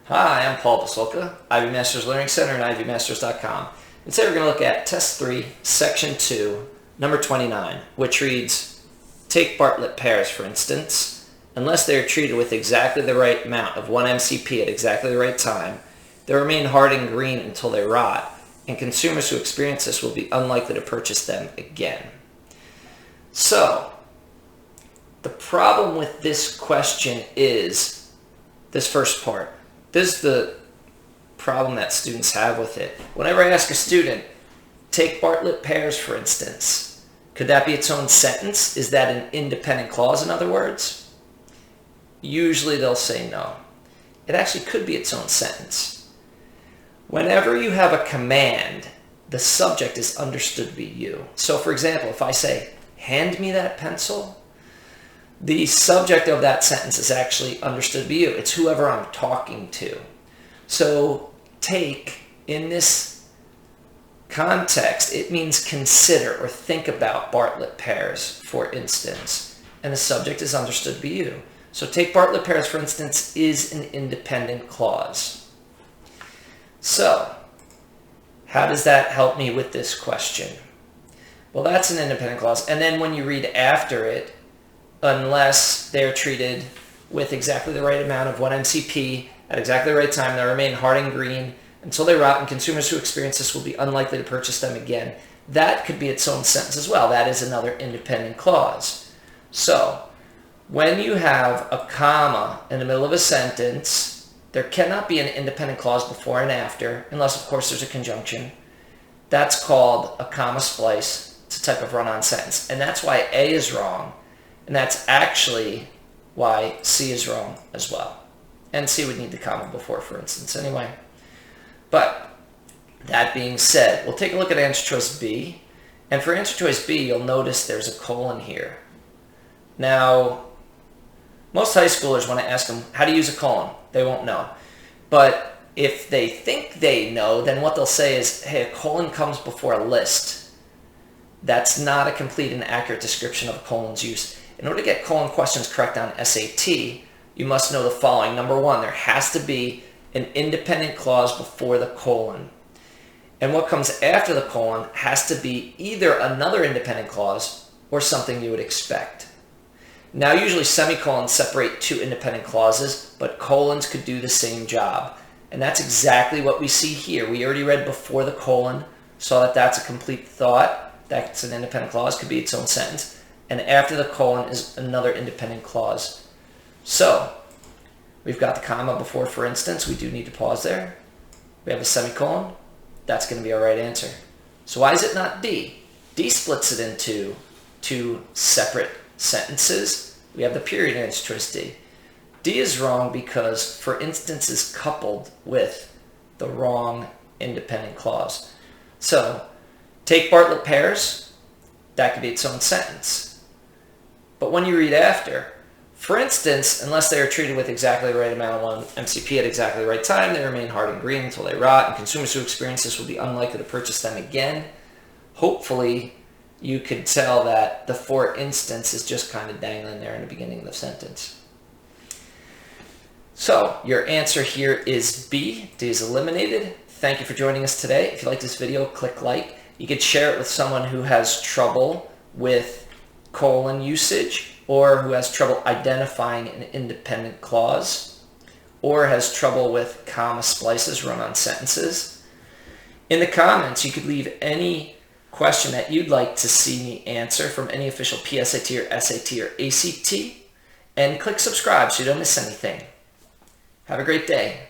Hi, I'm Paul Pasolka, Ivy Masters Learning Center and ivymasters.com. And today we're going to look at Test 3, Section 2, number 29, which reads, take Bartlett pears, for instance. Unless they are treated with exactly the right amount of 1 MCP at exactly the right time, they remain hard and green until they rot, and consumers who experience this will be unlikely to purchase them again. So, the problem with this question is this first part. This is the problem that students have with it. Whenever I ask a student, take Bartlett pears, for instance, could that be its own sentence? Is that an independent clause, in other words? Usually they'll say no. It actually could be its own sentence. Whenever you have a command, the subject is understood to be you. So for example, if I say, hand me that pencil, the subject of that sentence is actually understood to be you. It's whoever I'm talking to. So take, in this context, it means consider or think about Bartlett pears, for instance. And the subject is understood to be you. So take Bartlett pears, for instance, is an independent clause. So, how does that help me with this question? Well, that's an independent clause. And then when you read after it, unless they're treated with exactly the right amount of 1 MCP at exactly the right time, they remain hard and green until they rot, and consumers who experience this will be unlikely to purchase them again. That could be its own sentence as well. That is another independent clause. So, when you have a comma in the middle of a sentence, there cannot be an independent clause before and after, unless of course there's a conjunction. That's called a comma splice. It's a type of run-on sentence. And that's why A is wrong. And that's actually why C is wrong as well. And C would need the comma before, for instance, anyway. But that being said, we'll take a look at answer choice B. And for answer choice B, you'll notice there's a colon here. Now, most high schoolers, when I ask them how to use a colon, they won't know. But if they think they know, then what they'll say is, hey, a colon comes before a list. That's not a complete and accurate description of a colon's use. In order to get colon questions correct on SAT, you must know the following. Number one, there has to be an independent clause before the colon. And what comes after the colon has to be either another independent clause or something you would expect. Now, usually semicolons separate two independent clauses, but colons could do the same job. And that's exactly what we see here. We already read before the colon, saw that that's a complete thought. That's an independent clause, could be its own sentence. And after the colon is another independent clause. So, we've got the comma before, for instance. We do need to pause there. We have a semicolon. That's going to be our right answer. So why is it not D? D splits it into two separate sentences. We have the period in answer choice D. D is wrong because for instance is coupled with the wrong independent clause. So, take Bartlett pears, that could be its own sentence. But when you read after, for instance, unless they are treated with exactly the right amount of 1 MCP at exactly the right time, they remain hard and green until they rot, and consumers who experience this will be unlikely to purchase them again. Hopefully, you could tell that the for instance is just kind of dangling there in the beginning of the sentence. So, your answer here is B. D is eliminated. Thank you for joining us today. If you like this video, click like. You could share it with someone who has trouble with colon usage, or who has trouble identifying an independent clause, or has trouble with comma splices, run-on sentences. In the comments, you could leave any question that you'd like to see me answer from any official PSAT or SAT or ACT, and click subscribe so you don't miss anything. Have a great day.